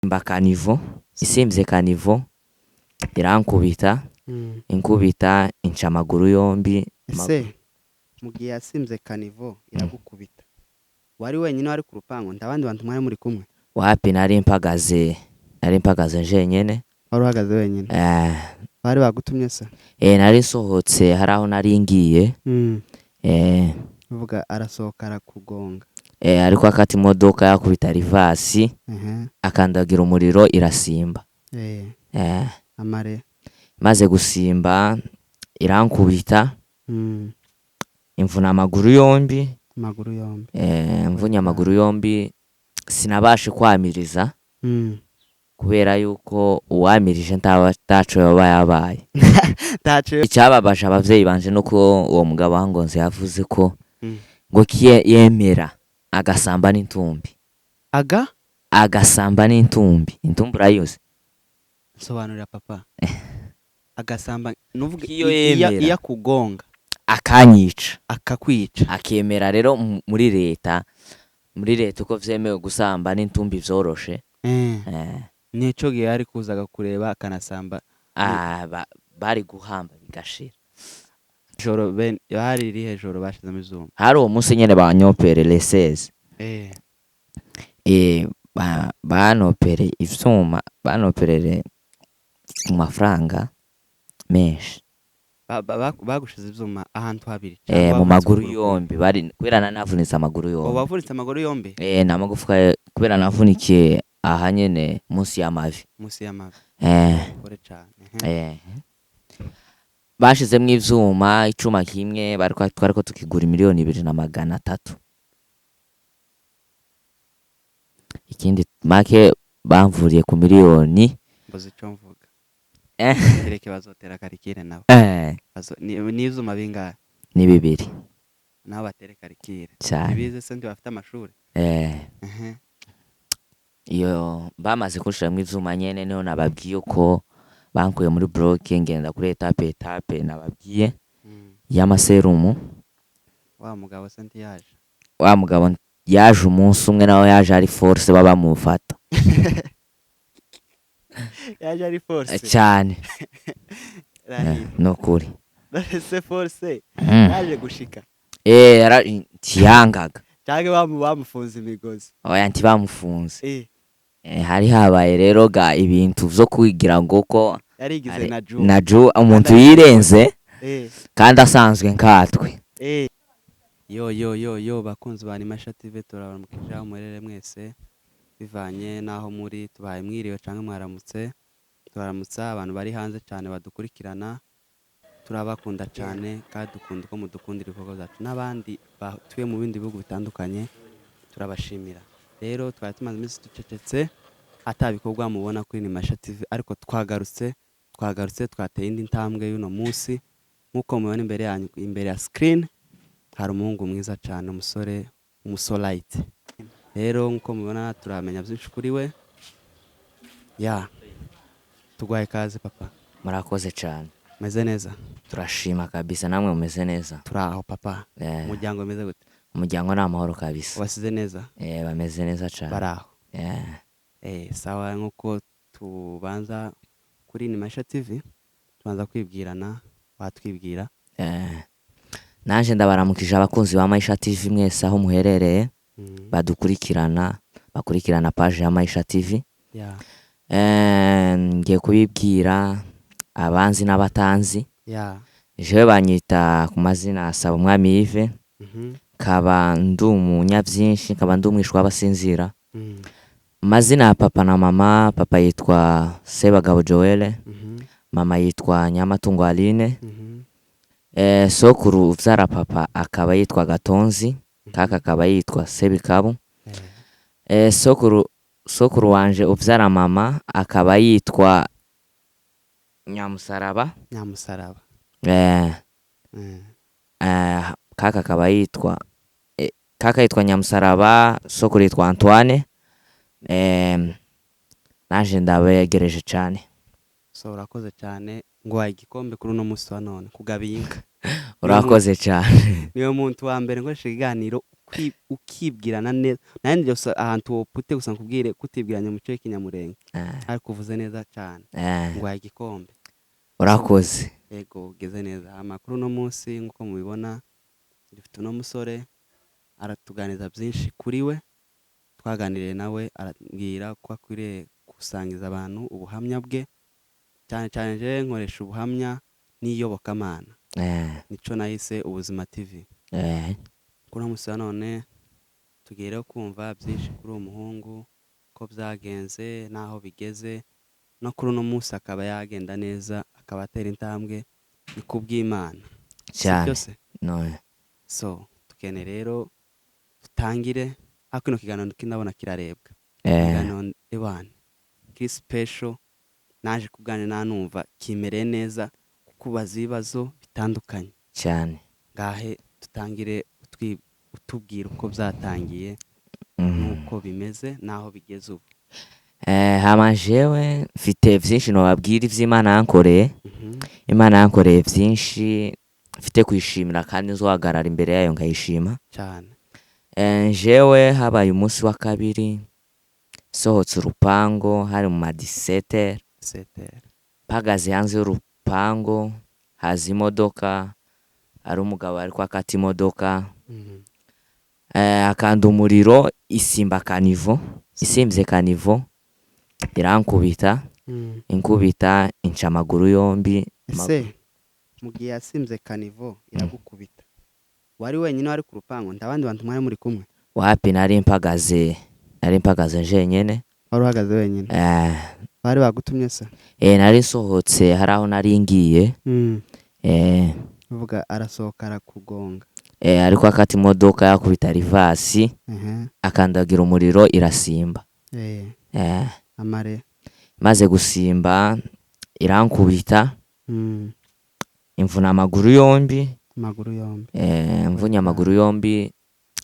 mba kanivo isimvye kanivo irankubita inkubita inca amaguru yombi ese mugihe yasimze kanivo iragukubita wari wenyine wari ku rupango ndabandi bantu mwari muri kumwe wapi nari mpagaze jenyene wari uhagaze wenyine bari bagutumye se nari nsohotse hari aho nari ngiye uvuga arasohoka arakugonga ariko akata imodoka yakubita rivasi akandagira umuriro irasimba amare maze gusimba irankubita imvuna amaguru yombi mvunye amaguru yombi sinabashe kwamiriza kubera yuko uwamirije ntaco yaba yabaye icyababaje abavyeyi banje nuko uwo mugabo wangonze yavuze ko ngo yemera agasamba n'intumbi agasamba n'intumbi intumbi urayizi sobanurira papa agasamba nuvuga iyo iya kugonga akanyica akakwica akemera rero muri leta uko vyemewe gusamba n'intumbi vyoroshe nico gihe ari kuzaga kureba akanasamba bari guhamba bigashira joro bari iri hejuru bashizemo izuba hari uwo munsi nyene banyopere leseze banopere ivyuma banoperere mu mafaranga menshi bagushize ivyuma ahantu habiri mu maguru yombi bari kubera nanavunitse amaguru yombi wavunitse amaguru yombi namagufwa kubera navunikiye aha nyene munsi y'amavi kore cane bashizemwo ivyuma icuma kimwe twariko tukigura 2,300,000 ikindi make bamvuriye ku miliyoni mboze ico mvuga tereke bazotera karikire nabo ni ivyuma bingahe ni 2 nabo batere karikire ibize se ndi bafite amashuri iyo bamaze kunshiramwo ivyuma nyene niho nababwiye ko bankuye muri bloke ngenda kuri etape nababwiye y'amaserumu wa mugabo se ntiyaje wa mugabo yaje umunsi umwe nawe yaje ari force babamufata yaje ari force cyane no kuri se force yaje gushika tiyangaga cyage bamufunze imigozi oya ntibamufunze hari habaye rero ga ibintu vyo kwigira ngo ko yarigize na Ju umuntu yirenze kandi asanzwe nkatwe yo bakunzi ba Animation TV turabaramukije umurere mwese bivanye naho muri tubaye mwiriwe canke mwaramutse turaramutsa abantu bari hanze cyane badukurikirana turabakunda cyane kandi dukunda ko mudukundira ibikorwa byacu n'abandi batuye mu bindi bihugu bitandukanye turabashimira rero twari tumaze iminsi ducecetse atabikorwa mubona kuri Animation TV ariko twagarutse twateye indi ntambwe y'uno munsi nkuko mubona imbere yanyu imbere ya screen hari umuhungu mwiza cyane umusolite rero nkuko mubona turamenya byinshi kuri we tugwaye kaze papa murakoze cyane meze neza turashima kabisa namwe mumeze neza turaho papa umuryango umeze gute umuryango ni amahoro kabisa wasize neza bameze neza cyane baraho sawa nkuko tubanza kuri Animation TV tubanza kwibwirana watwibwira nanje ndabaramukije abakunzi ba Animation TV mwese aho muherereye bakurikirana page ya Animation TV ngiye kubibwira abanzi n'abatanzi jewe banyita ku mazina asaba umwami Yves kaba ndi umunyavyinshi kaba ndi umwishwa w'abasinzira mazina ya papa na mama papa yitwa Sebagabo Joel mama yitwa Nyamatungo Aline sokuru uvyara papa akaba yitwa Gatonzi kaka akaba yitwa Sebikabu sokuru wanje uvyara mama akaba yitwa Nyamusaraba kaka akaba yitwa Nyamusaraba sokuru yitwa Antoine naje ndabegereje cyane urakoze cyane ngo waye igikombe kuri uno munsi wa none kugabinka urakoze cyane niyo muntu wa mbere nkoresha ikiganiro ukibwirana neza nandi gusa ahantu wopute gusa nkubwire kutibwiranya mu cyo kinyamurenge ariko uvuze neza cyane ngo igikombe urakoze yego ugeze neza amakuru no munsi nkuko mubibona dufite uno musore aratuganiza byinshi kuri we twaganiriye nawe arambwira ko akwiriye gusangiza abantu ubuhamya bwe cyane cyane je nkoresha ubuhamya n'iyobokamana nico nahise Ubuzima TV kuri umunsi none tugiye kumva byinshi kuri uwo muhungu ko byagenze naho bigeze no kuri uno munsi akaba yagenda neza akaba atera intambwe ni kubw'Imana cyane no so tukene rero tutangire akino kiganiro ndabona kirarebwa kiganiro ebana ki special naje kuganira nanumva kimere neza kukubaza ibibazo bitandukanye cyane ngahe tutangire utubwira uko byatangiye nuko bimeze naho bigeze ubu hama jewe mfite byinshi nobabwira ivy'Imana yankoreye Imana yankoreye byinshi mfite kwishimira kandi nzohagarara imbere yayo ngayishima cyane jewe habaye umunsi wa kabiri sohotse urupango hari mu ma 17 mpagaze hanze y'urupango haza imodoka ari umugabo ariko akata imodoka akanda umuriro isimba kanivo isimvye kanivo irankubita inkubita inca amaguru yombi ese mugiye yasimvye kanivo iragukubita wari wenyine wari ku rupango ndabandi bantu mwari muri kumwe wapi nari mpagaze jenyene wari uhagaze wenyine bari bagutumye se nari sohotse hari aho nari ngiye uvuga arasohoka arakugonga ariko akata imodoka yakubita rivasi akandagira umuriro irasimba amare maze gusimba irankubita imvuna amaguru yombi mvunye amaguru yombi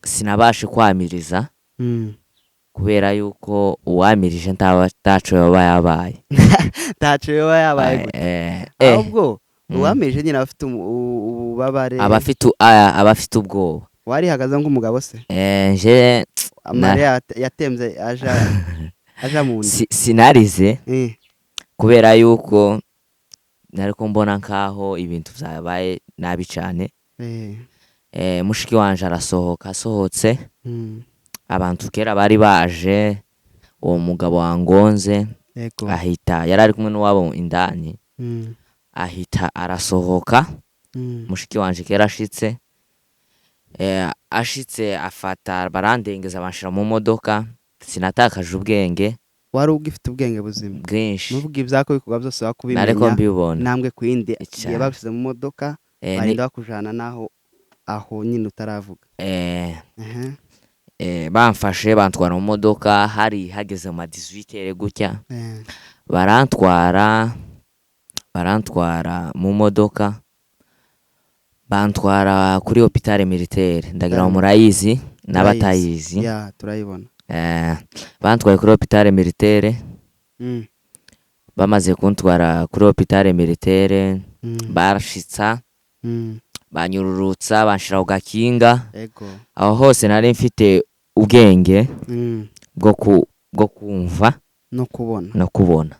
sinabashe kwamiriza kubera yuko uwamirije ntaco yoba yabaye ahubwo uwamirije nyine abafite ububabare abafite ubwoba wari hagaze nk'umugabo se nje amare yatemze aja mu ndi sinarize kubera yuko nariko mbona nkaho ibintu vyabaye nabi cyane mushiki wanje asohotse abantu kera bari baje uwo mugabo wangonze ahita yarari kumwe n'uwabo indani ahita arasohoka mushiki wanje kera ashitse afata barandengeza banshira mu modoka sinatakaje ubwenge wari ugifite ubwenge buzima bwinshi nuvuga ivyako bikorwa byose wakubimenya nariko mbibona nambwe kwindi igiye babishize mu modoka barinda bakujana naho aho nyine utaravuga bamfashe bantwara mu modoka hari hageze mu 18 gutya barantwara mu modoka bantwara kuri hôpital militaire ndagira ngo murayizi n'abatayizi turayibona bantwaye kuri hôpital militaire bamaze kuntwara kuri hôpital militaire barashitsa banyururutsa banshira ugakinga aho hose nari mfite ubwenge bwo kumva no kubona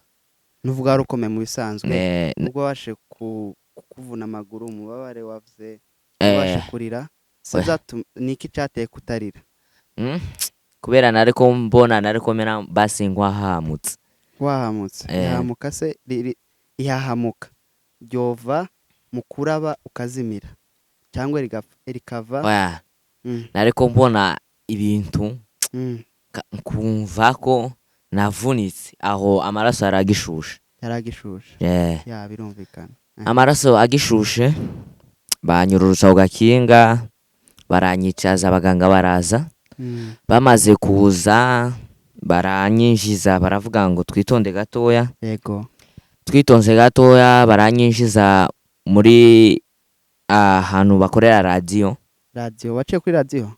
nuvuga rukomeye mu bisanzwe ubwo washe kukuvuna amaguru umubabare wavuze washe kurira niki cyateye kutarira kubera nariko mbona nariko mena basi wahamutse ihahamuka se ihahamuka ryova mu kuraba ukazimira cyangwa rikava nariko mbona ibintu kumva ko navunitse aho amaraso yaragishushe birumvikana amaraso agishushe banyururutsa ugakinga baranyicaza abaganga baraza bamaze kuza baranyinjiza baravuga ngo twitonde gatoya twitonze gatoya baranyinjiza muri ahantu bakorera radio waciye kuri radio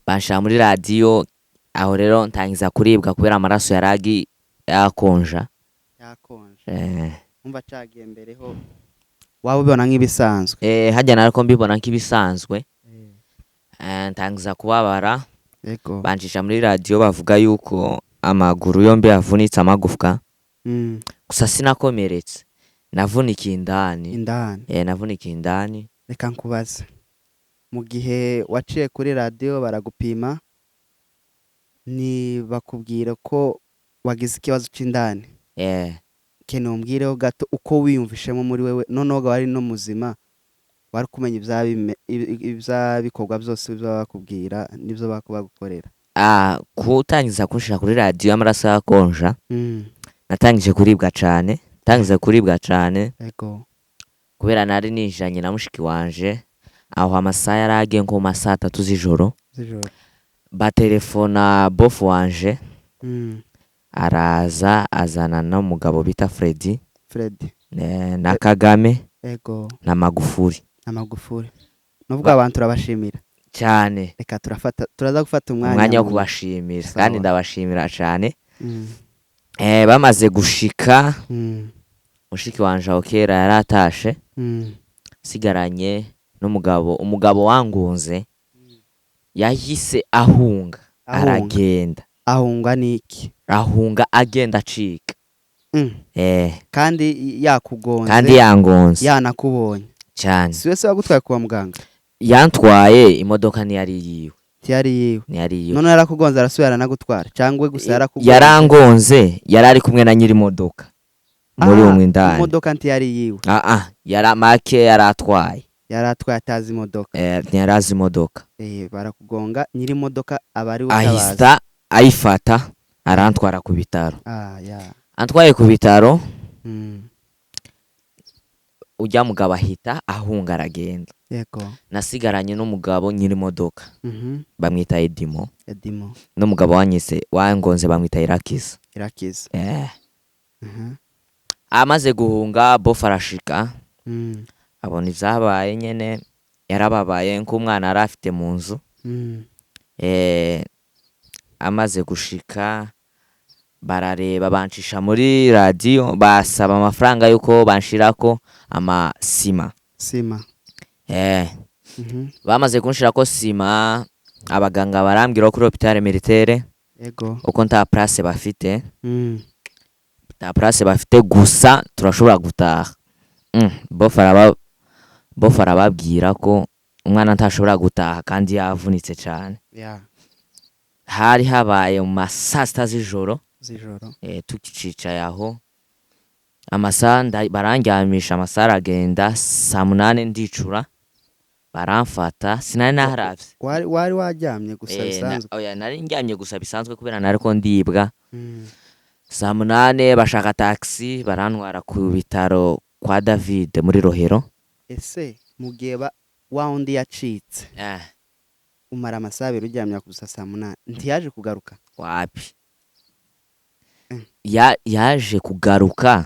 banshira muri radio aho rero ntangiza kuribwa kubera amaraso yaragi yakonja umva cagiye mbereho waba ubibona nk'ibisanzwe hajya nariko mbibona nk'ibisanzwe ntangiza kubabara Yego. bancisha muri radio bavuga yuko amaguru yombi yavunitse amagufwa gusa sinakomeretse navunikiye indani navunikiye indani. Reka nkubaze, mu gihe waciye kuri radio baragupima ni bakubwira ko wagize ikibazo c'indani, kene umbwireho gato uko wiyumvishemo muri wewe, noneho wari no muzima wari kumenya ibyabikorwa byose bakubwira n'ibyo bagukorera. Kutangiza kunshira kuri radio amaraso yakonja natangije kuribwa cane Yego. kubera nari nijanye na mushiki wanje aho amasaha yaragiye nko mu saa 3 z'ijoro batelefona bofu wanje araza azana n'umugabo bita Freddy na Kagame Yego. na Magufuri nubwo abantu turabashimira cyane. Reka turaza gufata umwanya wo kubashimira kandi ndabashimira cyane. Bamaze gushika mushiki wanje aho kera yaratashe sigaranye umugabo wangunze yahise ahunga aragenda. Ahunga niki? Ahunga agenda acika. Kandi yakugonze kandi yangonze yanakubonye cyane. Si wese wagutwaye kwa muganga? Yantwaye imodoka ntiyari yiwe. None yarakugonze arasubira nagutwara cyangwa gusa yarakugonze? Yarangonze yarari kumwe na nyiri imodoka muri umwe indani. Imodoka ntiyari yiwe? Make yaratwaye atazi imodoka. Ntiyarazi imodoka. Barakugonga nyiri imodoka abari utabaza. Ahita ayifata arantwara ku bitaro. Antwaye ku bitaro ujya mugabo ahita ahunga aragenda. Yego. Nasigaranye n'umugabo nyiri imodoka bamwita Edimo n'umugabo wanyise wangonze bamwita Irakiza. Amaze guhunga bofu arashika abona ivyabaye nyene yarababaye nk'umwana arafite mu nzu. Amaze gushika barareba bancisha muri radio basaba amafaranga yuko banshirako amasima. Bamaze kunshirako sima abaganga barambwira kuri hôpital militaire Yego. uko nta place bafite gusa turashobora gutaha. Bofu arababwira ko umwana ntashobora gutaha kandi yavunitse cyane. Hari habaye mu saa 6 z'ijoro tukicicaye aho amasaha barangyamisha amasaha aragenda saa 8 ndicura baramfata sinari naharavye. Wari waryamye gusa bisanzwe? Nari ndyamye gusa bisanzwe kubera nariko ndibwa. Saa 8 bashaka taxi barantwara ku bitaro kwa David muri Rohero. Ese mugeba wa undi yacitse umara amasaha 2 uryamye gusa saa 8 ntiyaje kugaruka? Wapi. Yaje kugaruka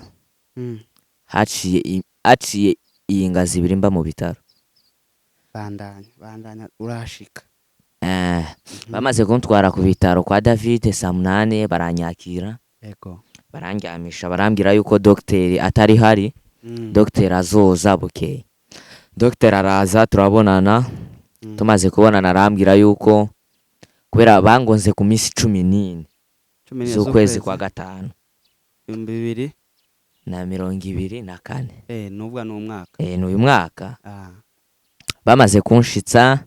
haciye iyi ngazi ibiri mba mu bitaro. Bandanya urashika. Bamaze kuntwara ku bitaro kwa David saa 8 baranyakira. Yego. Barangyamisha barambwira yuko docteur atari hari. Docteur azoza bukeye. Docteur araza turabonana. Tumaze kubonana arambwira yuko kubera bangonze ku minsi 14 z'ukwezi kwa gatanu 2024. Nubwo n'umwaka. N'uyu mwaka. Bamaze kunshitsa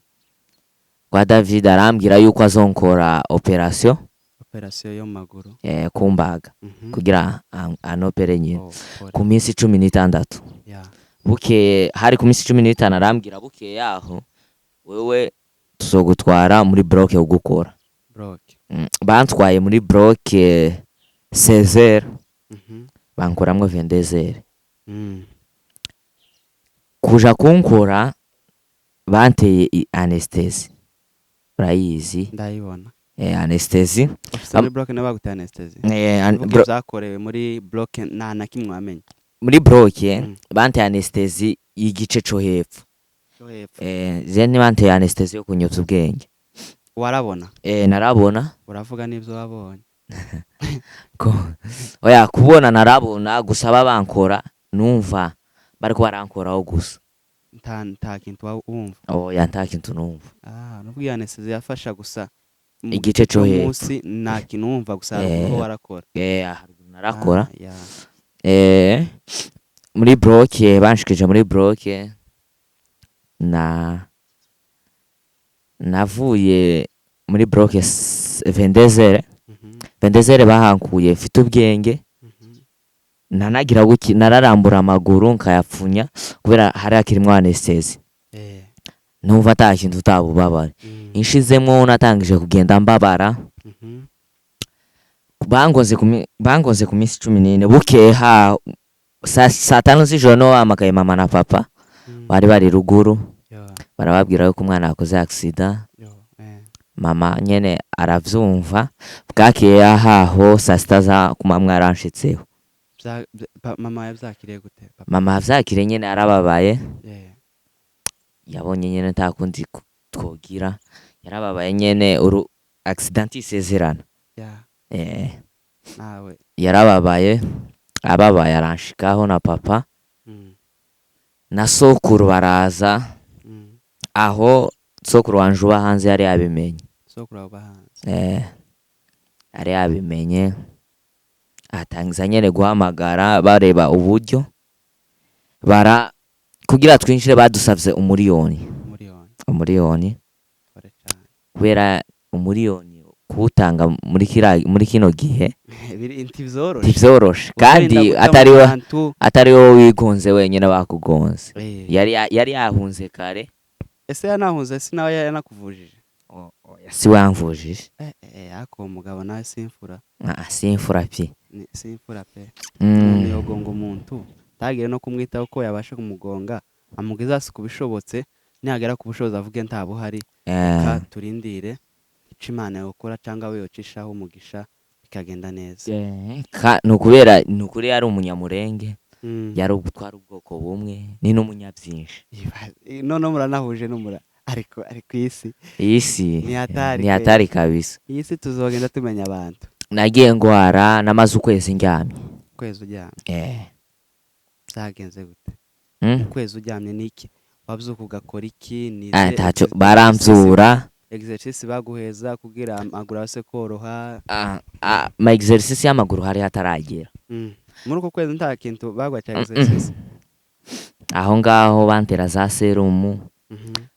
kwa David arambwira yuko azonkora operation yo maguru kumbaga kugira anopere nyine ku minsi 16. Buke hari ku minsi 15 arambwira buke yaho wewe tuzogutwara muri bloke ugukora. Bantwaye muri bloke 16 bankoramwe 22. Kuja kunkora banteye anesthesia. Urayizi? Ndayibona. Anesthesia. Muri bloke nabaguteye anesthesia. Zakorewe muri bloke na kimwe amenye. Muri bloke banteye anesthesia y'igice cyo hepfo. Zeni banteye anesthesia yo kunyotsa ubwenge. Warabona? Narabona. Uravuga nivyo wabonye? Kubona narabona gusaba bankora numva bariko barankoraho gusa. nta kintu wumva. oya nta kintu numva. Nubwo iyo anesthesi yafasha gusa Igice cyo hepfo. munsi nta kintu wumva gusa haruguru warakora. Haruguru narakora. Yeah. Muri bloke banshikije muri bloke navuye muri bloke 22 22 bahankuye mfite ubwenge nanagira guki nararambura amaguru nkayapfunya kubera hari akirimo anesthesi. Numva ata kintu utabubabara. Inshizemo natangije kugenda mbabara. Bangoze ku minsi 14 bukeha saa 5 z'ijoro no amakaye mama na papa bari ruguru barababwira ko umwana yakoze accident. Mama nyene aravyumva bwakeye ahaho saa 6 za kumamwe aranshitseho. Mama yavyakiriye gute papa? Mama yavyakiriye nyene arababaye. Yabonye nyene nta kundi twogira yarababaye nyene accident isezerana. Nawe yarababaye ababaye aranshikaho na papa na sokuru baraza aho sokuru wanje uba hanze yari yabimenye. Sokuru uba hanze yari yabimenye atangiza nyene guhamagara bareba uburyo kugira twinjire badusavye umuriyoni kubera umuriyoni kuwutanga muri kino gihe ntivyoroshe kandi atari wowe wigonze wenyine bakugonze. Yari yahunze kare. Ese yanahunze si nawe yanakuvujije? Si wamvujije. Ako mugabo nawe simfura. Simfura pe. Simfura pe. Umuntu yogonga umuntu tagire no kumwitaho ko yabasha kumugonga amugeza kubishobotse nihagera kubushoboza avuge nta buhari ka turindire Imana yokora cyangwa we yocishaho umugisha bikagenda neza. Nukuri yari umunyamurenge yari ugutwara ubwoko bumwe ni n'umunyabyinshi. None muranahuje n'umura ariko isi ni hatari kabisa. Isi tuzogenda tumenya abantu. Nagiye ngwara namaze ukwezi ndyamye. Kwezi uryamye? Zagenze gute? Kwezi uryamye niki? Wabyuka ugakora iki? Ntaco baramvura. Exercice baguheza kugira amaguru ase koroha. Ma exercice y'amaguru hari hataragera. Muri uko kwezi nta kintu bagwa cya exercice. Aho ngaho bantera za serumu.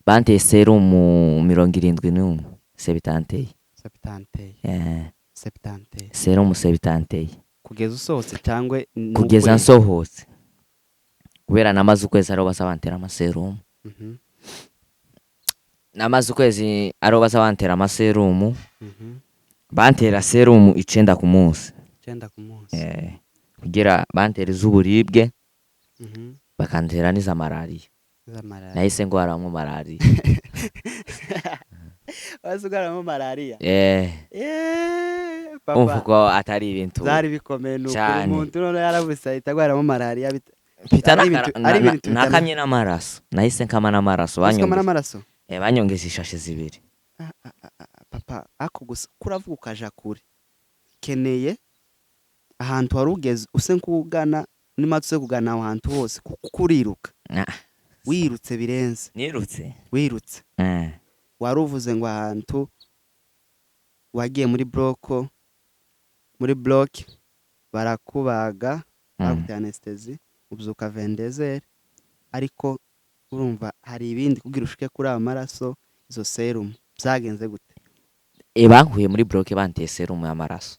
Banteye serumu 71 70. Serumu 70. Kugeza usohotse cyangwe kugeza nsohotse. Kubera namaze ukwezi ari basabantera amaserumu. Namaze ukwezi ari basabantera amaserumu. Bantera serumu 9 ku munsi. 9 ku munsi. Kugira bantera izuburibwe. Bakantera niza malaria. Nahise ngwaramwe malaria. Wasugaramo malaria? Papa. Umvuko atari ibintu. Zari bikomeye nuko umuntu none yarabusa itagwaramo malaria nakamye n'amaraso. Nahise nkama n'amaraso banyongeza. Banyongeza ishashe zibiri. Papa ako gusa kuravuga ukaja kure. Keneye ahantu warugeze use nkugana nimatse kugana ahantu hose kukuriruka. Wirutse birenze. Wirutse. Waruvuze ngo ahantu wagiye muri block barakubaga bakute anesthesi ubyuka 22 ariko urumva hari ibindi kugira ushike kuri amaraso izo serum byagenze gute? Bankuye muri block banteye serum y'amaraso.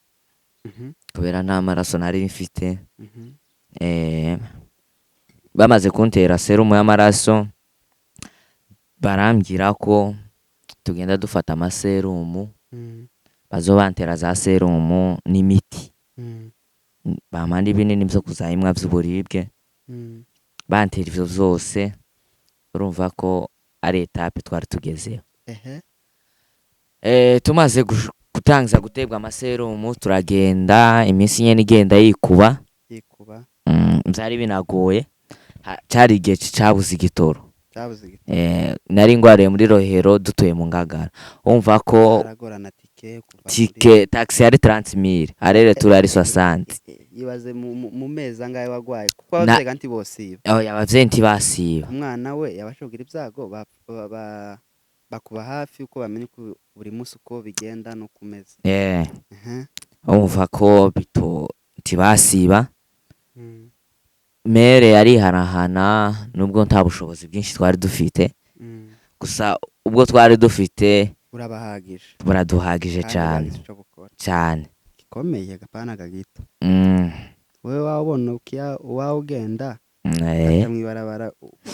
Kubera nta maraso nari mfite. Bamaze kuntera serum y'amaraso barambwira ko tugenda dufata amaserumu bazobantera za serumu n'imiti. Bamandi binini byo kuzayimwa by'uburibwe. Bantera ivyo vyose urumva ko ari etape twari tugezeho. Tumaze gutangiza gutebwa amaserumu turagenda iminsi nyene igenda yikuba. Byari binagoye. Cyari igihe cyabuze igitoro. Nari ngwariye muri Rohero dutuye mu Ngagara. Umva ko tike taxi yari 30,000 arere turari 60. ibaze mu mezi angahe wagwaye kuko abavyeyi kandi bosiba abavyeyi ntibasiba umwana we yabasha kugira ibyago bakuba hafi uko bamenye buri munsi uko bigenda no kumeza umva ko ntibasiba mere yarihanahana nubwo nta bushobozi bwinshi twari dufite gusa ubwo twari dufite buraduhagije cyane gikomeye gapana gito wewe wabona uwawe ugenda mw'ibarabara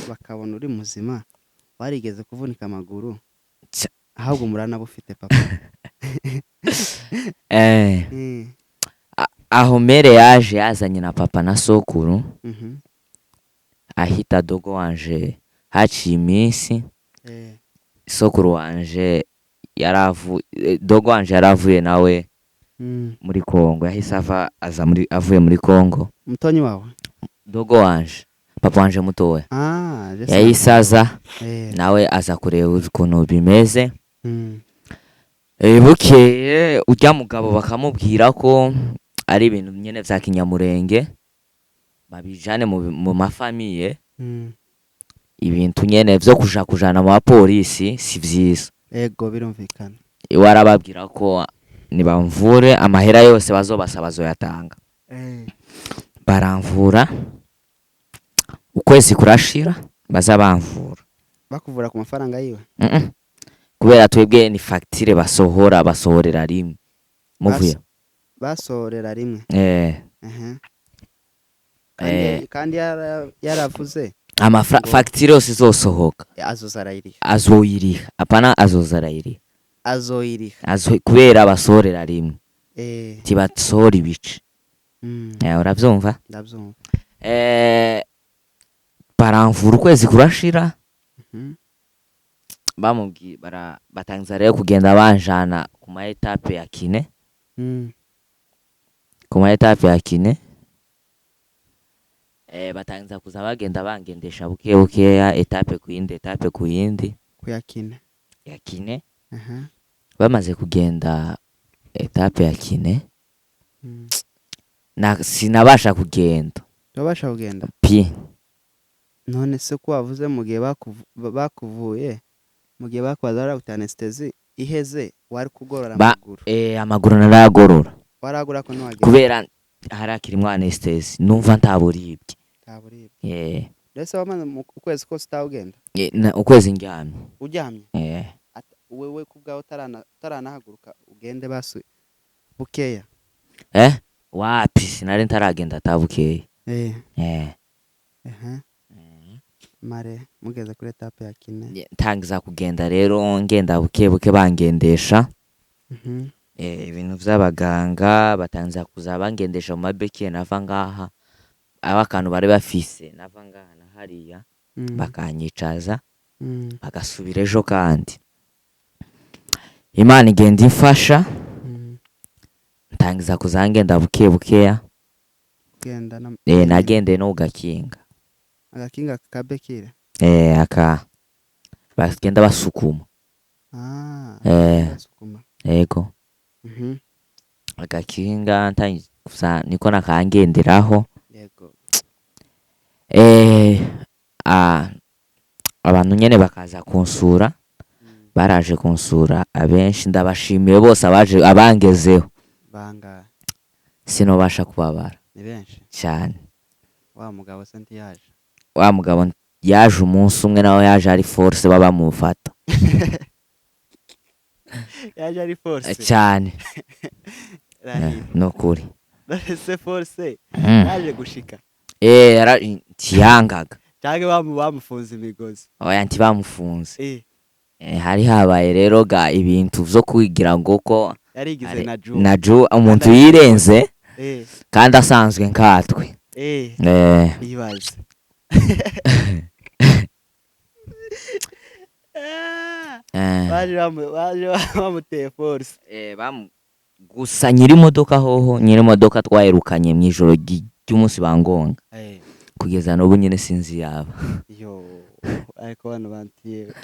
bakabona uri muzima warigeze kuvunika amaguru ahubwo murana bufite papa aho mere yaje yazanye na papa na sokuru ahita dogo wanje haciye iminsi sokuru wanje dogo wanje yaravuye nawe muri Kongo yahise avuye muri Kongo mutonyi wawe dogo wanje papa wanje mutoya yahise aza nawe aza kureba ukuntu bimeze bukeye ujya mugabo bakamubwira ko ari ibintu nyene vya kinyamurenge babijane mu mafamiye ibintu nyene vyo kujana mu bapolisi si vyiza ego birumvikana warababwira ko nibamvure amahera yose bazoyatanga baramvura ukwezi kurashira bazabamvura bakuvura ku mafaranga yiwe kubera twebwe ni facture basohorera rimwe muvuye basohorera rimwe kandi yaravuze facture yose izosohoka azoyiriha apana azoyiriha kubera basohorera rimwe tibasohora ibice uravyumva ndavyumva baramvura ukwezi kurashira batangiza rero kugenda banjana ku ma etape ya kine batangiza kuza bagenda bangendesha bukeya etape ku yindi ya kine bamaze kugenda etape ya kine sinabasha kugenda pi none se ko wavuze mu gihe bakuvuye mu gihe bakwazara anesthesi iheze wari kugorora amaguru amaguru naragorora waragura ko ntiwagenda kubera harakirimwo anesthesi numva ntaburibwe Ndetse wamaze mu kwezi kose utawugenda ukwezi ndyamye wewe kubwaho utaranahaguruka ugende basi bukeya wapi sinari ntaragenda atabukeya mare mugeze kuri etape ya kine ntangiza kugenda rero ngenda buke bangendesha ibintu vy'abaganga batangiza kuza bangendesha mu mabeki nava ngaha abakantu bari bafise nava ngaha na hariya bakanyicaza bagasubira ejo kandi Imana igenda imfasha ntangiza kuzangenda bukeya nagende no gakinga agakinga kakabekire bagenda basukuma basukuma yego agakinga ntangiza niko nakangenderaho yego abantu nyene bakaza kunsura baraje kunsura abenshi ndabashimiye bose abangezeho banga sinobasha kubabara ni benshi cyane wa mugabo se ntiyaje wa mugabo yaje umunsi umwe nawe yaje ari force baba mufata yaje ari force cyane no kuri se force yaje gushika tiyangaga cyangwa bamufunze imigozi oya ntibamufunze hari habaye rero ga ibintu vyo kwigira ngo ko yarigize na Ju umuntu yirenze kandi asanzwe nkatwe ibaze baje bamuteye force gusa nyiri imodoka twaherukanye mw'ijoro ry'umunsi bangonga kugeza n'ubu nyine sinzi yaba ariko bano bantu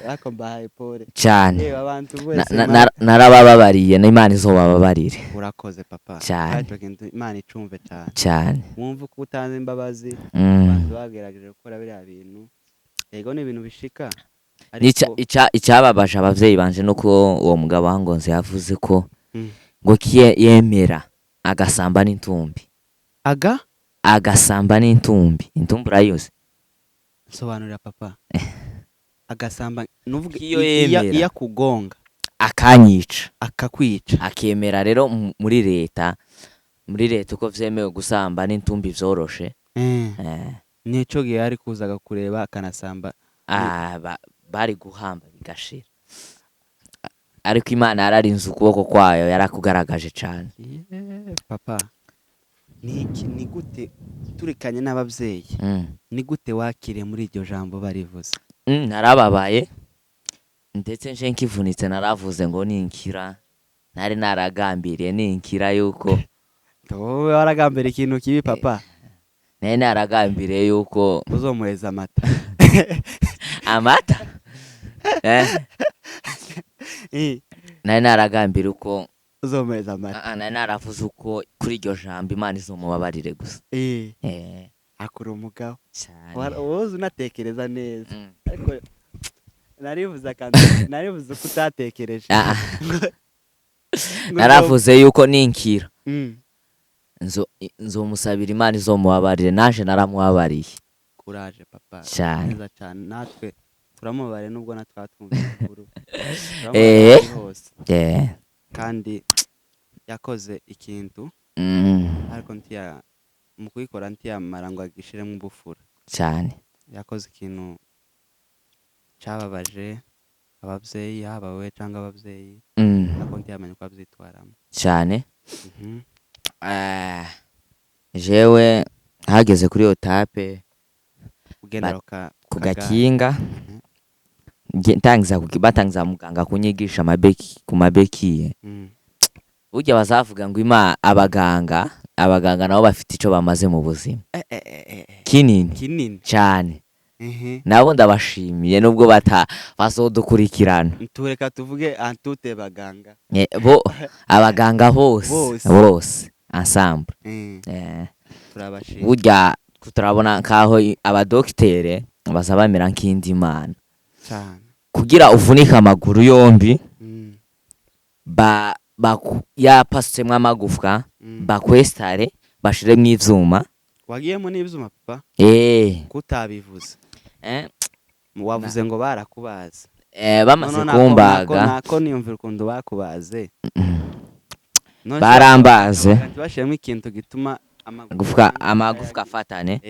ariko mbahaye pole cyane yewe abantu bose Imana narabababariye n'Imana izobababarire urakoze papa cyane kandi kintu Imana icumve cyane cyane. wumva ko utanze imbabazi abantu bagerageje gukora biriya bintu yego ni ibintu bishika ariko icyababaje abavyeyi banje nuko uwo mugabo wangonze yavuze ko Mm. ngo yemera agasamba n'intumbi, agasamba n'intumbi, intumbi urayizi? sobanurira papa agasamba nuvuga Iyo yemera. iya kugonga Akanyica, akakwica akemera rero muri leta uko vyemewe gusamba n'intumbi vyoroshe. nico gihe ari kuzaga kureba akanasamba Bari guhamba bigashira, ariko Imana yararinze ukuboko kwayo, yarakugaragaje cane. papa ni gute turikanye n'abavyeyi ni gute wakiriye muri iryo jambo barivuze? Narababaye ndetse nje nkivunitse naravuze ngo ninkira, nari naragambiriye ninkira yuko wowe waragambira ikintu kibi papa nari naragambiriye yuko uzomuheza amata amata nari naragambiriye uko uzomuheza amata nari naravuze uko kuri iryo jambo Imana izomubabarire gusa. akura umugabo Cyane. wowe unatekereza neza ariko narivuze ko utatekereje naravuze yuko ninkira nzomusabira Imana izomubabarire, naje naramubabariye. kuraje papa Cyane. neza cyane natwe turamubabariye nubwo natwe twumva inkuru hose kandi yakoze ikintu ariko mu kuyikora ntiyamara ngo agishiremo ubufura cyane. yakoze ikintu cyababaje ababyeyi haba we cyangwa ababyeyi ariko ntiyamenya uko abyitwaramo cyane. Jewe hageze kuri iyo tape ugendera ku gakinga batangiza muganga kunyigisha ku mabekiye. Burya bazavuga ngo abaganga nabo bafite icyo bamaze mu buzima kinini cyane. Nabo ndabashimiye nubwo bazodukurikirana. tureka tuvuge antute baganga bo abaganga bose ensemble. turabashimiye. Burya turabona nkaho abadokitere baza bamera nk'indi mana cyane kugira uvunika amaguru yombi yapasutsemwo amagufwa bakwestare bashiremwo ivyuma. wagiyemo n'ivyuma papa kutabivuze wavuze ngo barakubaza bamaze kumbaga nako niyumvira ukuntu bakubaze barambaze bashiremo ikintu gituma amagufwa afatane.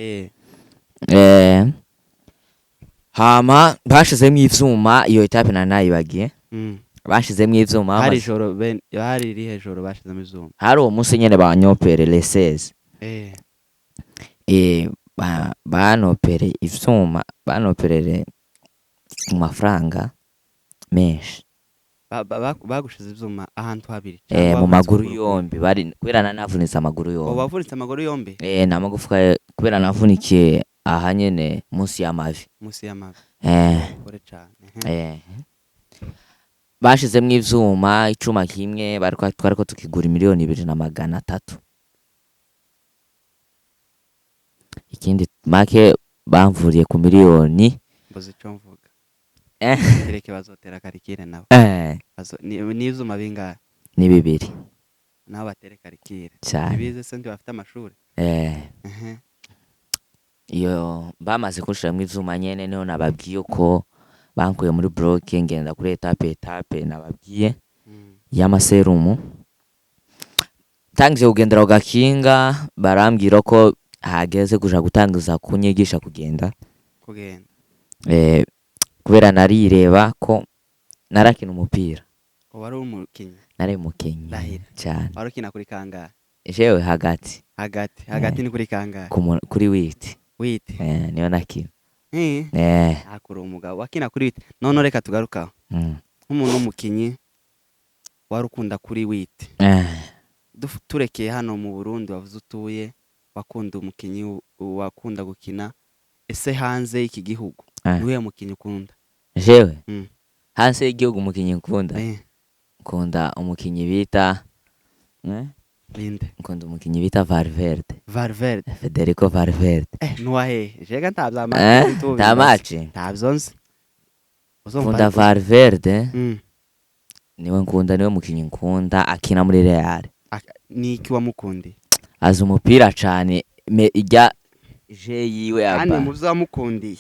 Hama bashizemwo ivyuma, iyo etape nanayibagiye. Bashizemwo ivyuma hari iri hejuru bashizemo ivyuma, hari uwo munsi nyene banyopere les 16 banopere ivyuma, banoperere mu mafaranga menshi. bagushize ivyuma ahantu habiri mu maguru yombi, kubera nanavunitse amaguru yombi. wavunitse amaguru yombi? Namagufwa kubera navunikiye aha nyene munsi y'amavi. kore cyane. Bashizemwo ivyuma, icuma kimwe twariko tukigura 2,300,000. Ikindi make bamvuriye ku miliyoni. Mboze cyo mvuga kereke bazotera karikire nabo ni ivyuma bingahe? Ni 2 nabo batere karikire cyane. Bize se ndi bafite amashuri. Iyo bamaze kushiramo ivyuma nyene niho nababwiye ko bankuye muri block ngenda kuri etape nababwiye y'amaserumu. Tangije kugendera ugakinga barambwira ko hageze kuja gutangiza kunyigisha kugenda. Kubera narireba ko narakina umupira. Wari umukinyi? Nari umukinyi cyane. Wari ukina kuri kangahe? Jewe hagati ni kuri kangahe? Kuri witi niyo nakina. Akuri umugabo wakina kuri witi. None reka tugarukaho nk'umuntu w'umukinyi wari ukunda kuri witi. Turekeye hano mu Burundi wavuze utuye wakunda umukinyi wakunda gukina, ese hanze y'iki gihugu niwe mukinyi ukunda? jewe hanze y'igihugu umukinyi nkunda nkunda umukinyi bita Linde. nkunda umukinyi bita Valverde. Valverde. Federico Valverde. Nuwahe jega ntabya nta match ntabyo nzi. nkunda Valverde. niwe nkunda, niwe mukinyi nkunda akina muri Real. Niki wamukundi? azi umupira cyane ijya je yiwe aba kandi muvyo wamukundiye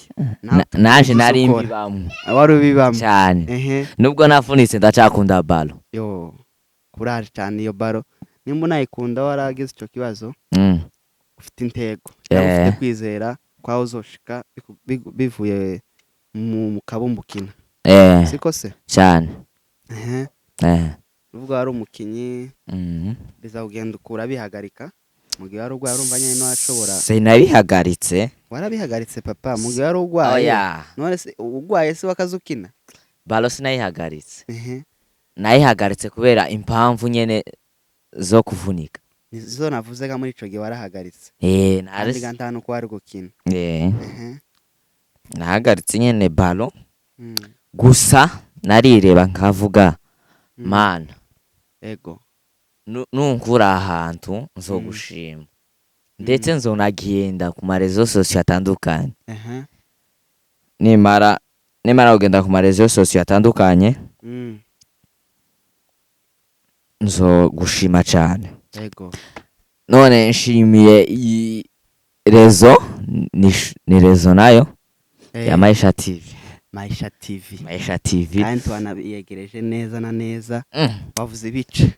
naje nari mbibamwe wari ubibamwe cyane nubwo nafunitse ndacakunda balo. Yo kuraje cyane iyo balo, nimba unayikunda waragize ico kibazo ufite intego ufite kwizera kwa uzoshika bivuye mu kabumbukina siko se cyane. Ubwo ari umukinyi bizagenda ukura bihagarika mugihe wari urwaye urumva nyine ntashobora. Sinabihagaritse. Warabihagaritse papa mugihe wari urwaye? None se urwaye se wakazukina balo? Sinayihagaritse. Nayihagaritse kubera impamvu nyene zo kuvunika. Nizo navuze ga muri ico gihe warahagaritse. Nari gantano ko wari gukina. Nahagaritse nyene balo gusa narireba nkavuga mana ego nunkura ahantu nzogushima ndetse nzonagenda ku marezo sosio atandukanye. nimara kugenda ku marezo sosio atandukanye nzogushima cyane. Ego none nshimiye iyi rezo ni rezo nayo ya Maisha TV. Maisha TV kandi twanabiyegereje neza na neza. Wavuze ibice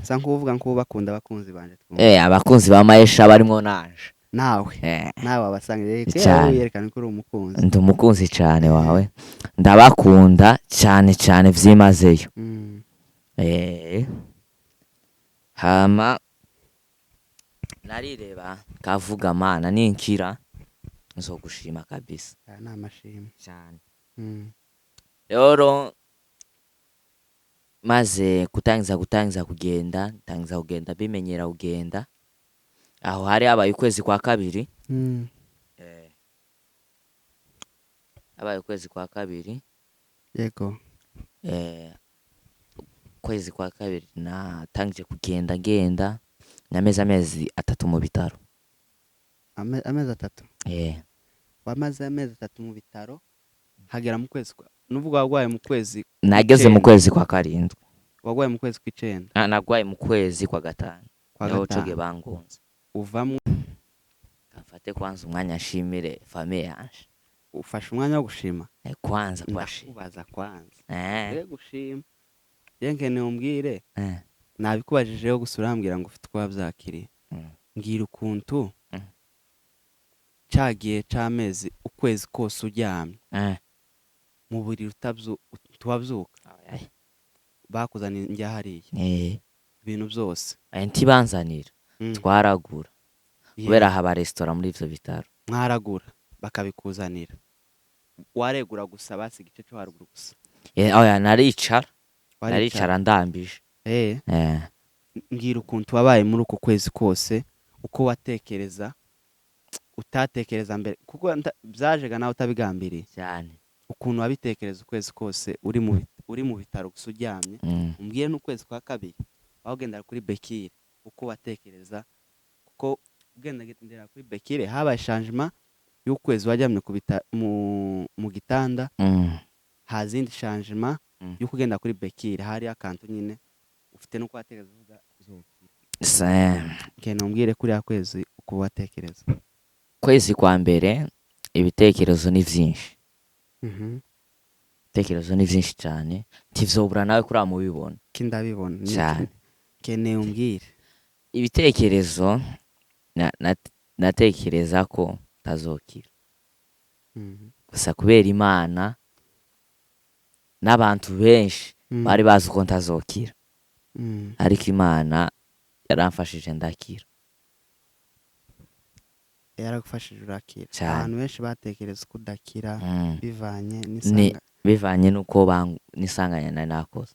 sa nkuvuga nko bakunda abakunzi banje abakunzi ba Maisha barimo nanje nawe abasangire yerekana ko uri umukunzi. Ndi umukunzi cyane wawe, ndabakunda cyane cyane vyimazeyo. hama narireba kavuga mana ninkira nzogushima kabisa. Namashima cyane. Rero maze kutangiza kugenda bimenyera kugenda aho hari abaye ukwezi kwa kabiri. abaye ukwezi kwa kabiri. Yego ukwezi kwa kabiri natangije kugenda nameze amezi 3 mu bitaro. Amezi 3? Wamaze amezi 3 mu bitaro hagera mu kwezi nuvuga wagwaye mu kwezi nageze mu kwezi kwa 7. Wagwaye mu kwezi kwa 9? Nagwaye mu kwezi kwa 5 niho coge bangunze. Uvamwe kafate kwanza umwanya nshimire famille yanje. Ufashe umwanya wo gushima? Kwanza kwashima. Kubaza kwanza gushima yenkene umbwire nabikubajijeho gusura ambwira ngo ufite kwa byakiriye. Ngira ukuntu cagiye camezi ukwezi kose uryamye mu buriri tuwabyuka bakuzana njya hariya ibintu byose ntibanzanira twaragura kubera haba restaurant muri ivyo bitaro. Mwaragura bakabikuzanira? Waregura gusa basi igice cyo haruguru gusa? naricara ndambije. Ngira ukuntu wabaye muri uko kwezi kose uko watekereza utatekereza mbere kuko byajega nawe utabigambiriye cyane. Ukuntu wabitekereza ukwezi kose uri mu bitaro gusa uryamye. Umbwiye n'ukwezi kwa kabiri wagendera kuri Bekire uko watekereza kuko ugendera kuri Bekire habaye changement y'ukwezi wajyamye mu gitanda. Hazindi changement y'uko ugenda kuri Bekire hari akantu nyine ufite no kwatekereza uvuga kene umbwire kuri akwezi uko watekereza. Kwezi kwa mbere ibitekerezo ni vyinshi. Ibitekerezo ni vyinshi cyane ntivyobura nawe kuri amubibona. Kindabibona cyane. Kene umbwire ibitekerezo natekereza ko tazokira gusa kubera Imana n'abantu benshi bari bazi ko ntazokira ariko Imana yaramfashije ndakira. Yaragufashije urakira. Abantu benshi batekereza ko udakira bivanye nuko nisanganya nari nakoze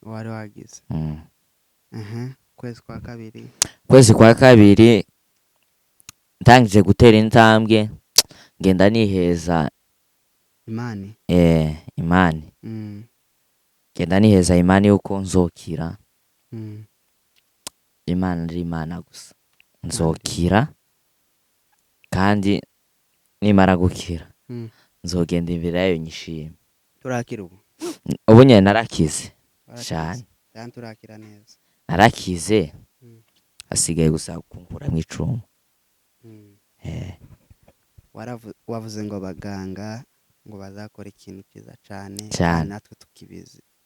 wari wagize. Kwezi kwa kabiri. Kwezi kwa kabiri ntangije gutera intambwe ngenda niheza imani imani mm. genda niheza imani yuko nzokira. Mm. Imana ari imana gusa, nzokira kandi nimara gukira Mm. nzogenda imbere yayo nyishime. turakira ubu Ubu nyine narakize cyane, cyane turakira neza. narakize Mm. hasigaye gusa kunkura mu icumu. Mm. wavuze ngo abaganga ngo bazakora ikintu cyiza cyane Cyane. natwe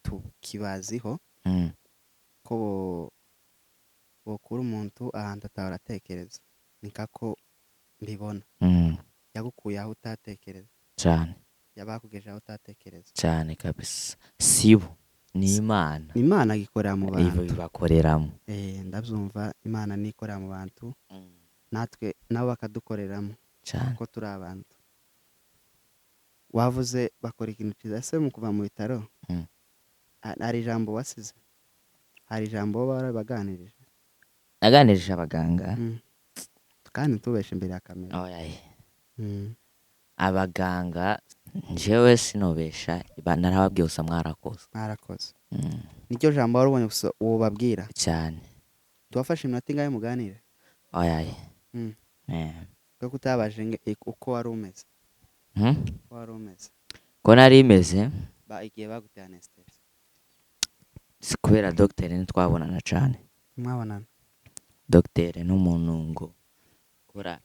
tukibaziho Mm. ko bokura umuntu ahantu atahora atekereza. ni kako mbibona, Mm. yagukuye aho utatekereza, cyane yabakugejeje aho utatekereza. cyane kabisa, sibo ni imana, imana yikorera mu ibo bantu. bibakoreramo. ndabyumva, imana nikorera mu bantu, Mm. natwe nabo bakadukoreramo cyane. kuko turi abantu. wavuze bakora ikintu cyiza. ese mu kuva mu bitaro Mm. hari ijambo wasize, hari ijambo baba barabaganirije? naganirije abaganga. kandi ntubeshe imbere ya kamera. Oyaye. Mm. Abaganga njyewe sinobesha, narababwiye gusa mwarakoze. mwarakoze. Mm. nicyo jambo wari ubonye gusa ubabwira? cyane. tubafashe iminota ingahe muganire? Oyaye. Mm. Eh. kuko utabaje uko wari umeze. Hmm? uko wari umeze ko nari imeze igihe baguteye anesitesi. si kubera dogiteri ntitwabonana cyane. mwabonana? Dogiteri n'umuntu ngo kora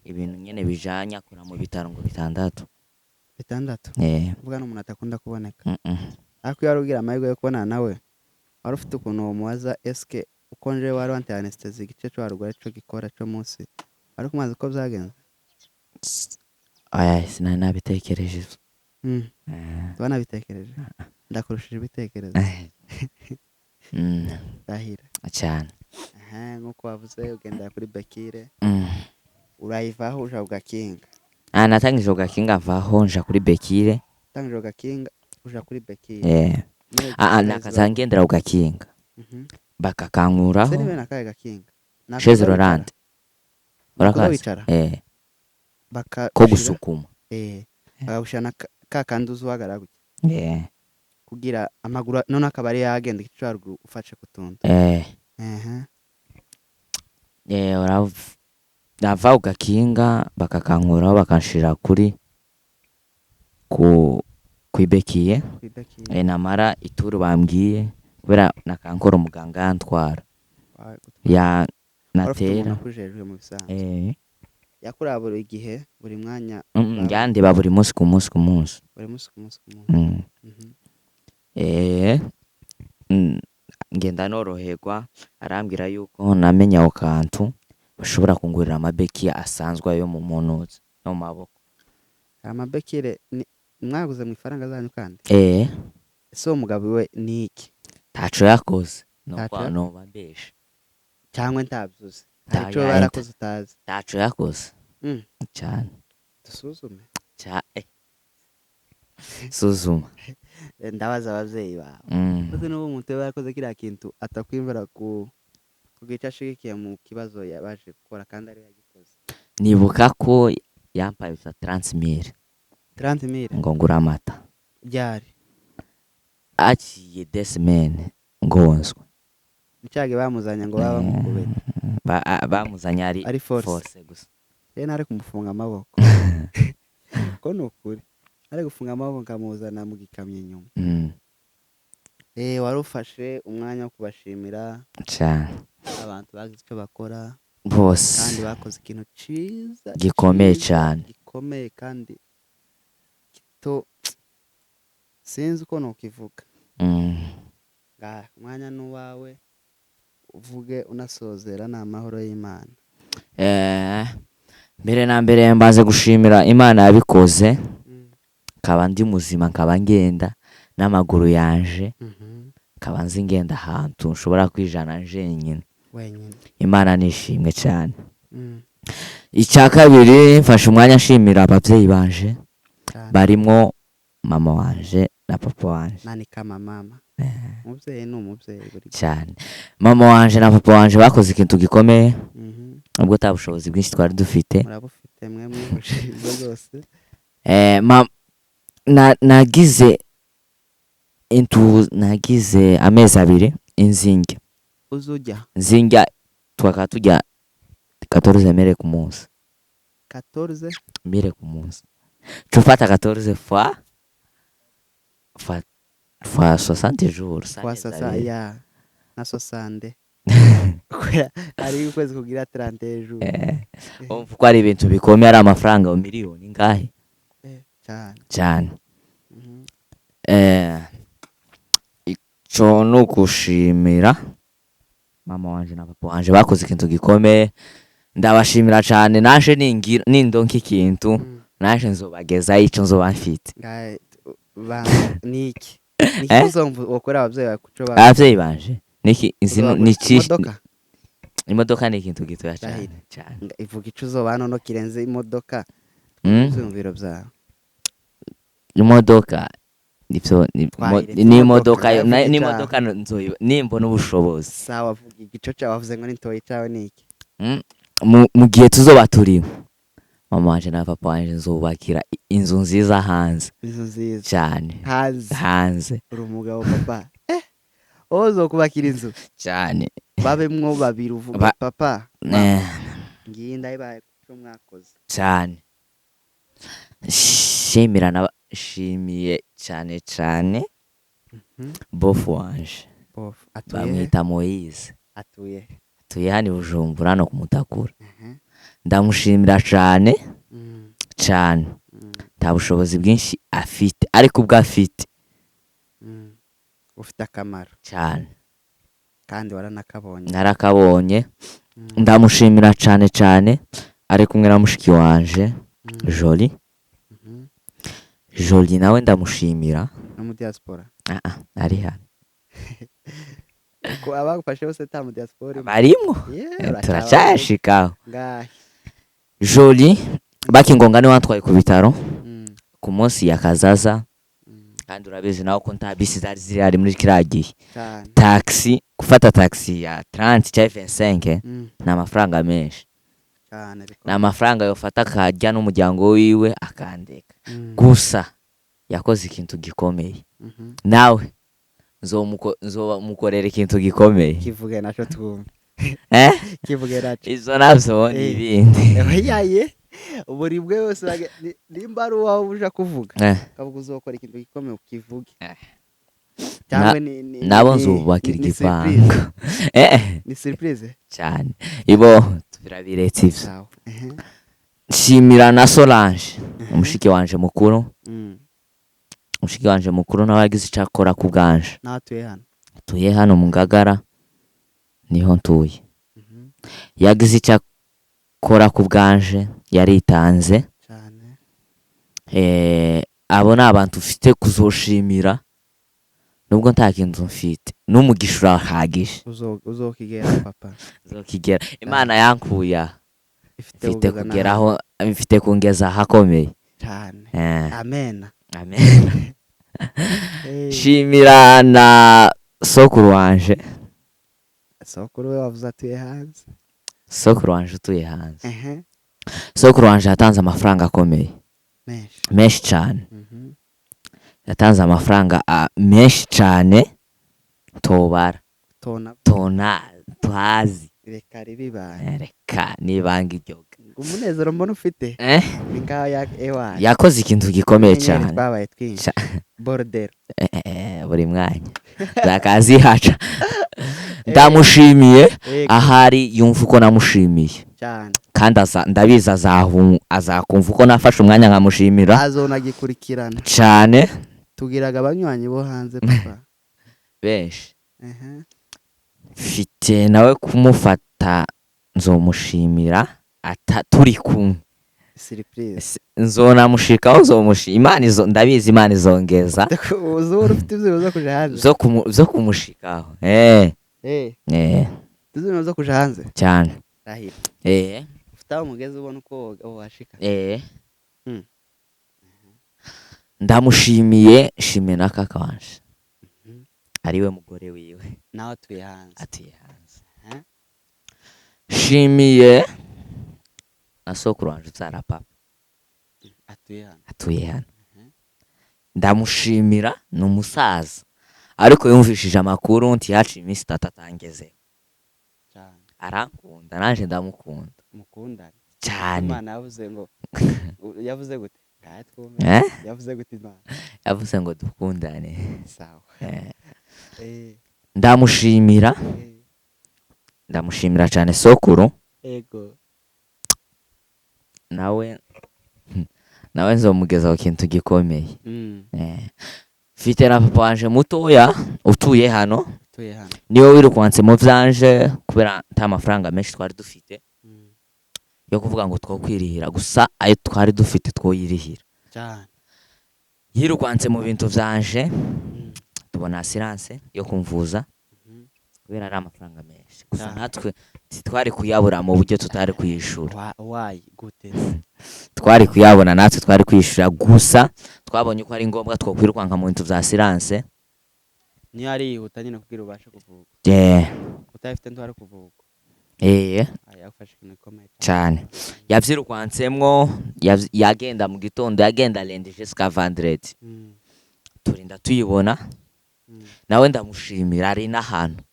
ibintu nyine bijanye akora mu bitaro ngo 6. 6? uvuga n'umuntu atakunda kuboneka. ariko iyo wari ugira amahirwe yo kubonana nawe, wari ufite ukuntu womubaza eske uko nje wari wanteye anesitesi igice cyo haruguru cyo gikora cyo munsi, wari kumaze uko byagenze? Oya, sinari nabitekereje. Wanabitekereje? ndakurushije ibitekerezo. Ndahira cyane. nk'uko wavuze ugendera kuri Bekire, urayivaho uja ugakinga. natangije ugakinga mvaho nja kuri Bekire. Utangije ugakinga uja kuri Bekire. nakazangendera ugakinga bakakankuraho. Seri bene akaye gakinga Chez Laurent urakazi ko gusukuma bakagushana ka kandi uzuhagara gutya kugira amaguru none akaba ari yagenda igice haruguru ufashe kutuntu. urava ugakinga bakakankuraho bakanshira kuri kwibekiye. namara ituru bambwiye kubera nakankora umuganga yantwara ya natera yakura buri gihe buri mwanya yandiba buri munsi ku munsi. buri munsi ku munsi. ngenda noroherwa, arambwira yuko namenya aho kantu bashobora kungurira amabeki asanzwe yo mu munuzi no mu maboko. Amabekire mwaguze mu ifaranga zanyu kandi? ese uwo mugabo we ni iki? Taco yakoze no babesha cyangwa ntabyuze? Taco barakoze utazi? Taco yakoze cyane. dusuzume suzuma. ndabaza abavyeyi bawe ese n'ubu umuntu yarakoze kiriya kintu atakwimvira ku gice ashigikiye mu kibazo yabaje gukora kandi ari yagikoze. Nibuka ko yampaye 30,000. 30,000 ngo ngura amata. ryari? Aciye desimene ngonzwe. Nicage bamuzanya ngo baba mukubeta. Bamuzanya ari force gusa. Nari kumufunga amaboko. ko nukuri ari gufunga amaboko nkamuzana mu gikamyo inyuma. Warufashe umwanya wo kubashimira cyane abantu bagize icyo bakora bose kandi bakoze ikintu cyiza gikomeye cyane, gikomeye kandi kito sinzi uko nukivuga. Umwanya n'uwawe uvuge unasozera n'amahoro y'Imana. mbere na mbere mbanze gushimira Imana yabikoze kaba ndi muzima nkaba ngenda n'amaguru yanje kaba nzi ngenda ahantu nshobora kwijana jenyine wenyine. Imana nishimwe cyane. Icya kabiri mfashe umwanya nshimira ababyeyi banje barimo mama wanje na papa wanje. Nani kama mama? Umubyeyi ni umubyeyi buri cyane. Mama wanje na papa wanje bakoze ikintu gikomeye ubwo tabushobozi bwinshi twari dufite. Murabufite mwe mwihuje rwose. nagize amezi abiri inzinga nzinga twaka tujya 14 mire ku munsi 14 mire ku munsi tufata 14 fois 60 jours ya na 60 ari ukwezi kugira 30 jours umva ko ari ibintu bikomeye ari amafaranga miliyoni ngahe cyane ico no gushimira mama wanje na papa wanje bakoze ikintu gikomeye ndabashimira cyane naje nindonka ikintu naje nzobageza ico nzoba mfite niki uzomva ukora abavyeyi banje niki izino niki imodoka ni ikintu gitoya cyane ivuga ico uzoba no kirenze imodoka izumviro byawe imodoka n'imodoka nimbona ubushobozi sawa vuga igico cyawe wavuze ngo n'intoyi cyawe niki mu gihe tuzoba turi mama wanje na papa wanje nzobakira inzu nziza hanze cyane hanze uri umugabo papa uzokubakira inzu cyane babemwo babiri uvuga papa ngiye ndayibaye cyo mwakoze cyane shimiye cyane bofu wanje bamwita Moise atuye hano i Bujumbura no kumutakura ndamushimira cyane nta bushobozi bwinshi afite ariko ubwo afite ufite akamaro cyane kandi narakabonye ndamushimira cyane ari kumwe na mushiki wanje Jolie nawe ndamushimira no mu diaspora ari hano ko abagufashe bose ta mu diaspora barimo turacashikaho Jolie bakingonga ni wantwaye ku bitaro ku munsi ya kazaza kandi urabizi nawe ko nta bisi zari ziri muri kiragiye taxi gufata taxi ya 30 cyangwa 25 na amafaranga menshi na amafaranga yofata akajya n'umuryango wiwe akandeka gusa yakoze ikintu gikomeye nawe nzomukorera ikintu gikomeye kivuge naco twumva kivuge naco izo navyo n'ibindi yaye buri bwe wose nimba ari uwawe uja kuvuga kavuga uzokora ikintu gikomeye ukivuge nabo nzubakira igipangu ni surprise cyane ibo birabiretse ivyo nshimira na Solange umushiki wanje mukuru nawe yagize icyo akora ku bwanje atuye hano mu Ngagara niho ntuye yagize icyo akora ku bwanje yaritanze abo ni abantu ufite kuzoshimira nubwo nta kintu mfite n'umugisha urahagije uzokigera papa uzokigera imana yankuye ifite kugeraho ifite kungeza ahakomeye cyane amen shimira na sokuru wanje we wavuze atuye hanze sokuru wanje utuye hanze sokuru wanje yatanze amafaranga akomeye menshi cyane yatanze amafaranga menshi cyane tobara tuhazi reka nibanga iryoga umunezero mbona ufite ni ngaho yakoze ikintu gikomeye cyane twabaye twinshi bordero buri mwanya zakazi haca ndamushimiye ahari yumva uko namushimiye kandi ndabizi azakumva uko nafashe umwanya nkamushimira azonagikurikirana cyane tugiraga abanywanyi bo hanze papa benshi mfite nawe kumufata nzomushimira turi kumwe nzonamushikaho nzomushima ndabizi imana izongeza uzura ufite ibyo zo kuja hanze zo kumushikaho tuzi zo kuja hanze cyane ufite aho mugeze ubona uko washika ndamushimiye shimye na kaka wanje ariwe mugore wiwe nawe atuye hanze shimiye na sokuru wanje utsara papa atuye hano ndamushimira ni umusaza ariko yumvishije amakuru ntiyaciye iminsi 3 atangezeho cyane arankunda nanje ndamukunda mukundana cyane. Imana yavuze ngo yavuze gute yavuze gute Imana yavuze ngo dukundane. sawa ndamushimira cyane sokuru ego nawe nzomugezaho ikintu gikomeye. Mfite na papa wanje mutoya utuye hano niwe wirukanse mu vyanje kubera nta mafaranga menshi twari dufite yo kuvuga ngo twokwirihira gusa ayo twari dufite twoyirihira cyane. yirukanse mu bintu vyanje tubona assurance yo kumvuza kubera ari amafaranga menshi gusa natwe twari kuyabura mu buryo tutari kuyishura. Why gute twari kuyabona natwe twari kwishura gusa twabonye ko ari ngombwa twokwirukanka mu bintu vya assurance ni ari utanyine kugira ubashe kuvuga utafite ntwari kuvuga yafashe ikintu gikomeye cyane. Yavyirukansemwo yagenda mu gitondo yagenda lundi jusqu'à vendredi turinda tuyibona nawe ndamushimira ari n'ahantu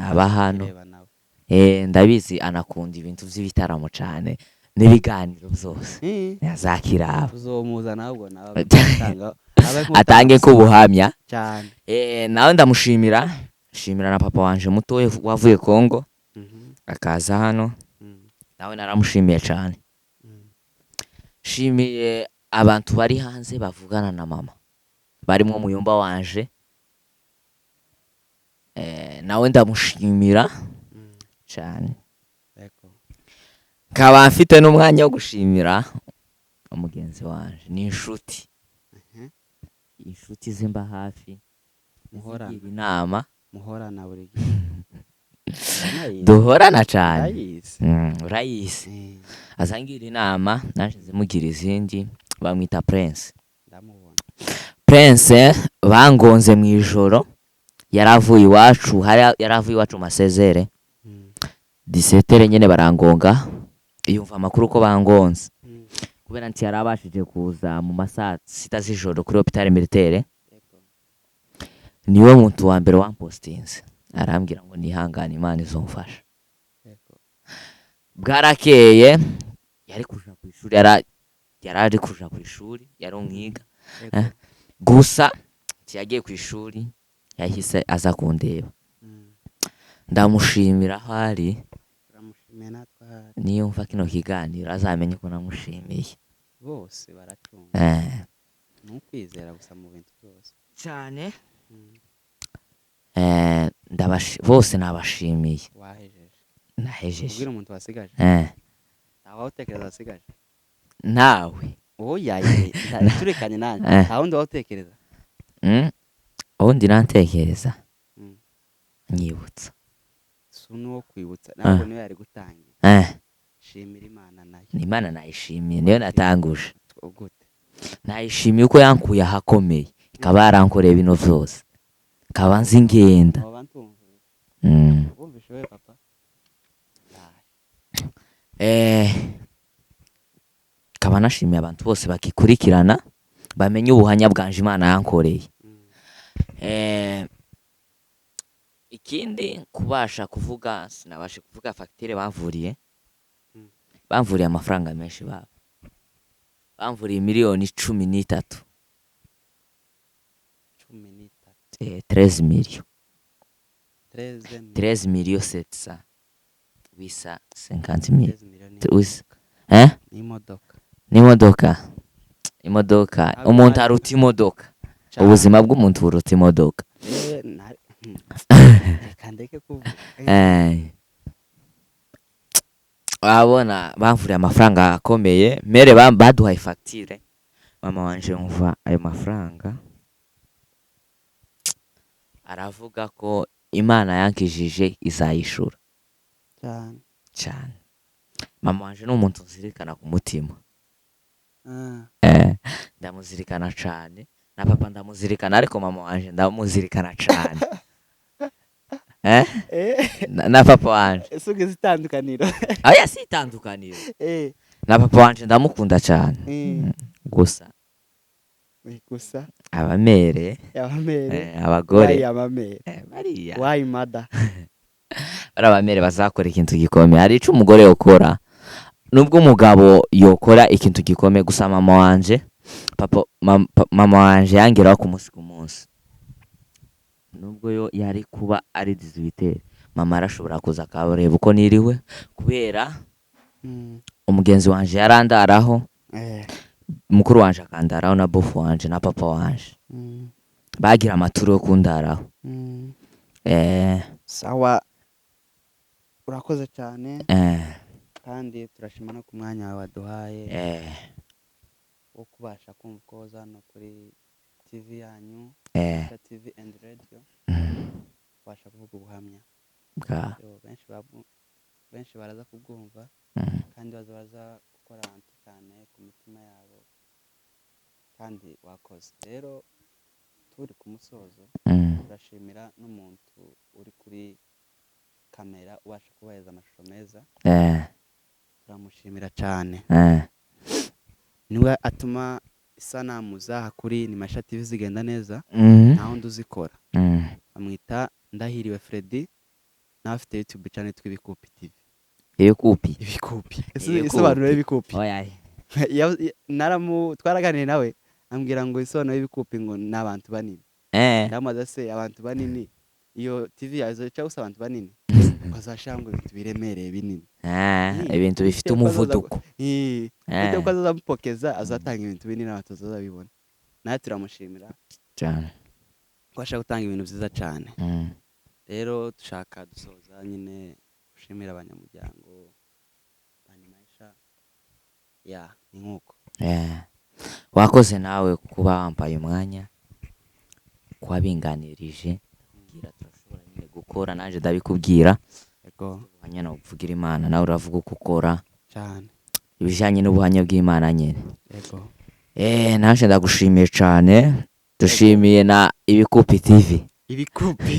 aba hano ndabizi anakunda ibintu vy'ibitaramo cyane n'ibiganiro byose yazakiraba uzomuza nabwo nawe atange ko buhamya cyane. Nawe ndamushimira na papa wanje mutoye wavuye Kongo akaza hano nawe naramushimiye cyane. Shimiye abantu bari hanze bavugana na mama barimo muyumba wanje nawe ndamushimira cyane. Kaba mfite n'umwanya wo gushimira umugenzi wanje ni inshuti zimba hafi muhorana inama muhorana buri duhorana cyane urayisi azangira inama naje zimugira izindi bamwita Prince bangonze mu ijoro yaravuye iwacu masezere 17 nyene barangonga yumva amakuru ko bangonze kubera nti yarabashije kuza mu masaa 6 z'ijoro kuri hôpital militaire. Niwe muntu wa mbere wampostinze arambwira ngo nihangane Imana izomfasha. Bwarakeye yari kuja ku ishuri yaraje kuja ku ishuri yari umwiga gusa yagiye ku ishuri yahise aza kundeba ndamushimira hari niyo mfa kino kiganiro azamenye ko namushimiye bose baracunga nukwizera gusa mu bintu byose cyane. Bose nabashimiye nahejeje ubwira umuntu wasigaje aho utekereza wasigaje nawe yaye turekanye nanje aho ndo utekereza undi nantekereza nyibutsa suno wo kwibutsa ntabwo niyo yari gutangira shimira Imana nayo Imana nayishimiye niyo natanguje gute nayishimiye uko yankuye ahakomeye ikaba yarankoreye bino vyose kaba nzi ngenda bumvishe we papa kaba nashimiye abantu bose bakikurikirana bamenye ubuhanya bwanje Imana yankoreye. Ikindi kubasha kuvuga sinabashe kuvuga facture bamvuriye amafaranga menshi bamvuriye miliyoni 13 13 millions 700 bisa 50,000 imodoka umuntu aruta imodoka ubuzima bw'umuntu buruta imodoka kandeke kuvuga wabona bamvuriye amafaranga akomeye mere baduhaye facture mama wanje umva ayo mafaranga aravuga ko Imana yankijije izayishura cyane. Mama wanje ni umuntu uzirikana ku mutima ndamuzirikana cyane na papa ndamuzirikana ariko mama wanje ndamuzirikana cyane na papa wanje suge zitandukaniro aya si itandukaniro na papa wanje ndamukunda cyane gusa gusa abamere abagore wayi amamere bariya wayi mada bari abamere bazakora ikintu gikomeye. Hari ico umugore yokora nubwo umugabo yokora ikintu gikomeye, gusa mama wanje mama wanje yangeraho ku munsi nubwo yo yari kuba ari 18 mama arashobora kuza akabareba uko niriwe, kubera umugenzi wanje yarandaraho, mukuru wanje akandaraho na bofu wanje na papa wanje bagira amaturo yo kundaraho. Sawa, urakoze cyane kandi turashima no ku mwanya wawe waduhaye wo kubasha kumva ko hano kuri TV yanyu TV and Radio ubasha kuvuga ubuhamya benshi baraza kubwumva kandi baza gukora ahantu cyane ku mitima yabo, kandi wakoze. Rero turi ku musozo turashimira n'umuntu uri kuri kamera ubasha kubaheza amashusho meza, turamushimira cyane. Niwe atuma isanamu zaha kuri Nimasha TV zigenda neza, nta wundi uzikora. Amwita Ndahiriwe Freddy, nawe afite YouTube channel tw'Ibikupi TV. Ibikupi isobanura ibikupi. Twaraganiriye nawe ambwira ngo isobanura ibikupi ngo n'abantu banini. Ndamaze se abantu banini iyo TV yazo cyo gusa abantu banini bazashanga ibintu biremereye binini, ibintu bifite umuvuduko. Ibyo ko azamupokeza azatanga ibintu binini abantu bazabibona. Nawe turamushimira cyane ko ashaka gutanga ibintu byiza cyane. Rero dushaka dusoza nyine gushimira abanyamuryango Nimasha ni nkuko. Wakoze nawe kuba wambaye umwanya kwabinganirije kugira turashobora nyine gukora, naje ndabikubwira ubuhamya no kuvugira Imana, nawe uravuga uko ukora cyane ibijanye n'ubuhamya bw'Imana nyine. Naje ndagushimiye cyane, dushimiye na Ibikupi TV. Ibikupi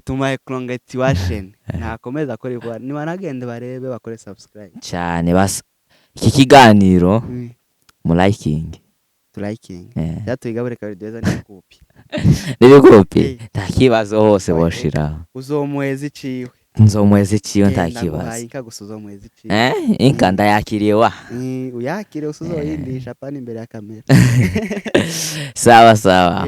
tumaye congratulation nakomeza kuri kwa ni banagende barebe bakore subscribe cyane. Basa iki kiganiro mu liking yatuyigabure kabideza n'Ibikupi n'Ibikupi nta kibazo hose boshira uzomwezi ciwe nzomwezi ciwe nta kibazo inka gusuzo mwezi ciwe inka ndayakiriye wa uyakire usuzoyindisha pani imbere ya kamera. sawa sawa.